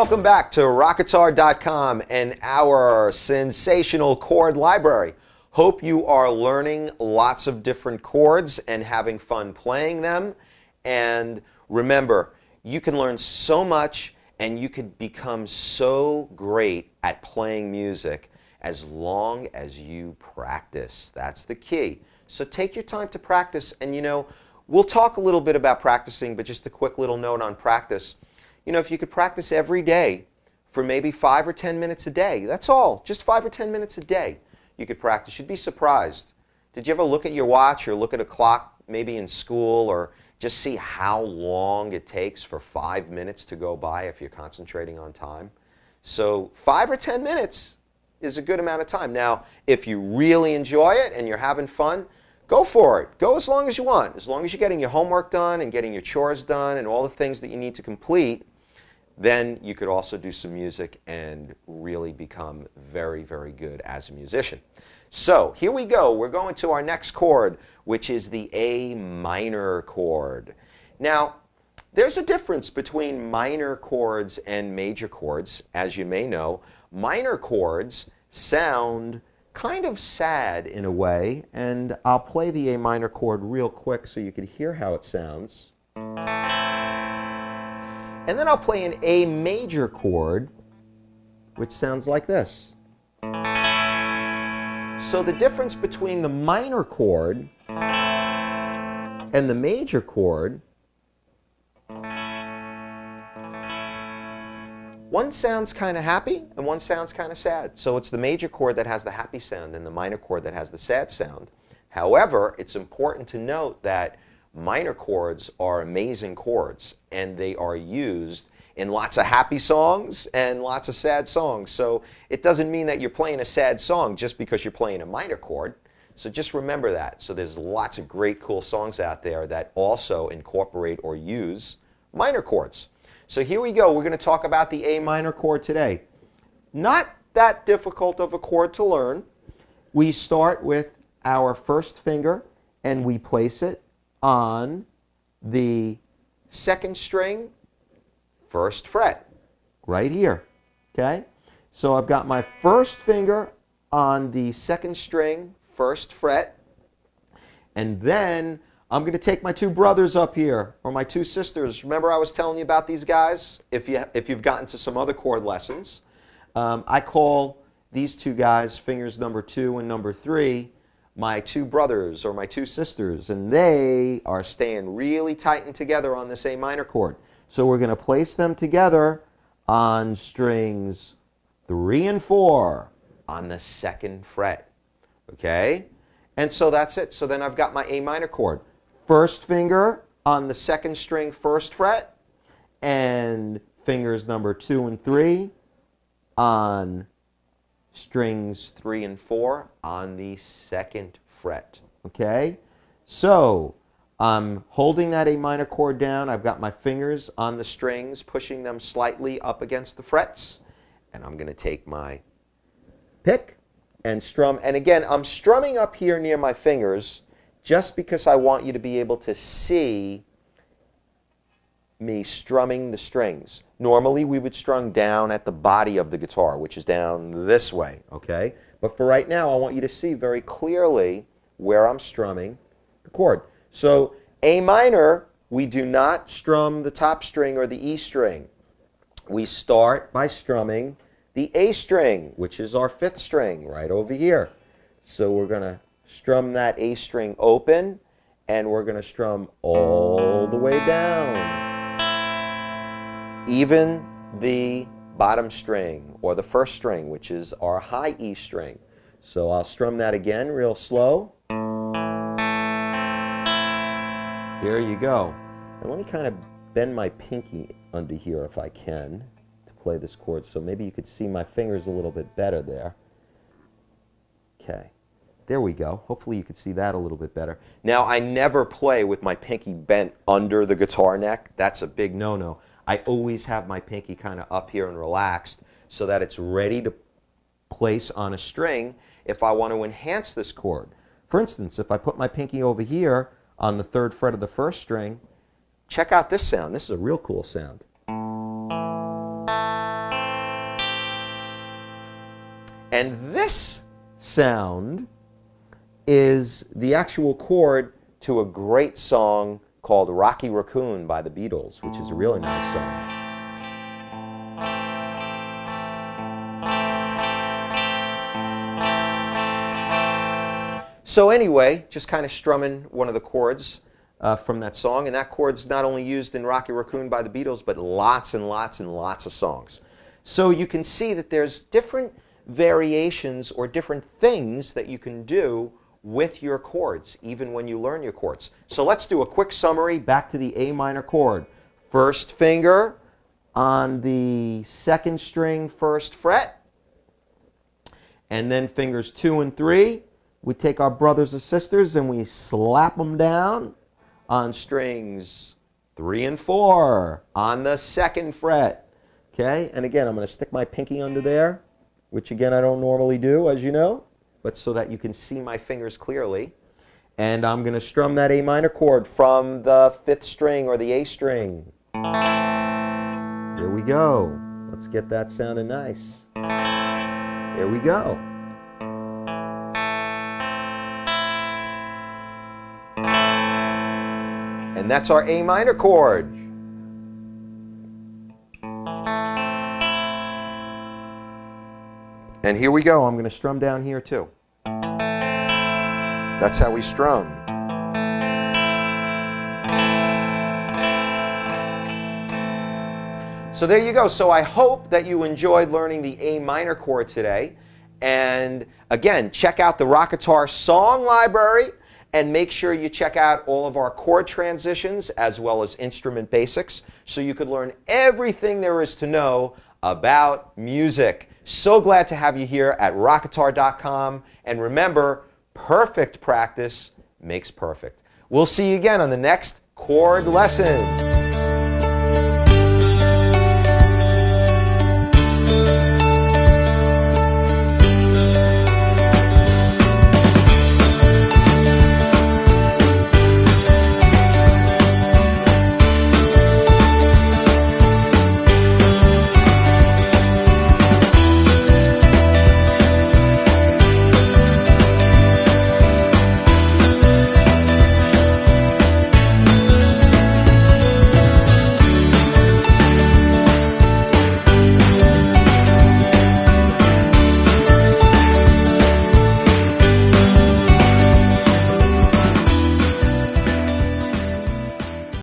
Welcome back to Rockatar.com and our sensational chord library. Hope you are learning lots of different chords and having fun playing them. And remember, you can learn so much and you can become so great at playing music as long as you practice. That's the key. So take your time to practice. And you know, we'll talk a little bit about practicing, but just a quick little note on practice. You know, if you could practice every day for maybe 5 or 10 minutes a day, that's all, just 5 or 10 minutes a day you could practice. You'd be surprised. Did you ever look at your watch or look at a clock maybe in school or just see how long it takes for 5 minutes to go by if you're concentrating on time? So 5 or 10 minutes is a good amount of time. Now, if you really enjoy it and you're having fun, go for it. Go as long as you want. As long as you're getting your homework done and getting your chores done and all the things that you need to complete, then you could also do some music and really become very, very good as a musician. So here we go. We're going to our next chord, which is the A minor chord. Now, there's a difference between minor chords and major chords. As you may know, minor chords sound kind of sad in a way, and I'll play the A minor chord real quick so you can hear how it sounds. And then I'll play an A major chord, which sounds like this. So the difference between the minor chord and the major chord, one sounds kind of happy and one sounds kind of sad. So it's the major chord that has the happy sound and the minor chord that has the sad sound. However, it's important to note that minor chords are amazing chords, and they are used in lots of happy songs and lots of sad songs. So it doesn't mean that you're playing a sad song just because you're playing a minor chord. So just remember that. So there's lots of great, cool songs out there that also incorporate or use minor chords. So here we go. We're going to talk about the A minor chord today. Not that difficult of a chord to learn. We start with our first finger and we place it on the second string, first fret, right here. Okay? So I've got my first finger on the second string, first fret, and then I'm going to take my two brothers up here, or my two sisters. Remember I was telling you about these guys? If you've gotten to some other chord lessons, I call these two guys, fingers number 2 and number 3, my two brothers or my two sisters, and they are staying really tightened together on this A minor chord. So we're going to place them together on strings 3 and 4 on the second fret. Okay? And so that's it. So then I've got my A minor chord. First finger on the second string, first fret, and fingers number 2 and 3 on strings 3 and 4 on the second fret. Okay? So I'm holding that A minor chord down. I've got my fingers on the strings, pushing them slightly up against the frets. And I'm going to take my pick and strum. And again, I'm strumming up here near my fingers just because I want you to be able to see me strumming the strings. Normally we would strum down at the body of the guitar, which is down this way, okay? But for right now, I want you to see very clearly where I'm strumming the chord. So A minor, we do not strum the top string or the E string. We start by strumming the A string, which is our 5th string right over here. So we're going to strum that A string open, and we're going to strum all the way down. Even the bottom string, or the first string, which is our high E string. So I'll strum that again real slow. There you go. And let me kind of bend my pinky under here if I can to play this chord, so maybe you could see my fingers a little bit better there. Okay. There we go. Hopefully you could see that a little bit better. Now, I never play with my pinky bent under the guitar neck. That's a big no-no. I always have my pinky kind of up here and relaxed so that it's ready to place on a string if I want to enhance this chord. For instance, if I put my pinky over here on the 3rd fret of the 1st string, check out this sound. This is a real cool sound. And this sound is the actual chord to a great song called Rocky Raccoon by the Beatles, which is a really nice song. So anyway, just kind of strumming one of the chords from that song, and that chord's not only used in Rocky Raccoon by the Beatles, but lots and lots and lots of songs. So you can see that there's different variations or different things that you can do with your chords, even when you learn your chords. So let's do a quick summary back to the A minor chord. First finger on the second string, first fret, and then fingers 2 and 3. We take our brothers or sisters and we slap them down on strings 3 and 4 on the second fret. Okay, and again, I'm going to stick my pinky under there, which again I don't normally do, as you know, but so that you can see my fingers clearly. And I'm going to strum that A minor chord from the 5th string or the A string. Here we go. Let's get that sounding nice. Here we go. And that's our A minor chord. And here we go. I'm going to strum down here too. That's how we strum. So there you go. So I hope that you enjoyed learning the A minor chord today. And again, check out the Rockatar song library. And make sure you check out all of our chord transitions as well as instrument basics so you could learn everything there is to know about music. So glad to have you here at Rockatar.com. And remember, perfect practice makes perfect. We'll see you again on the next chord lesson.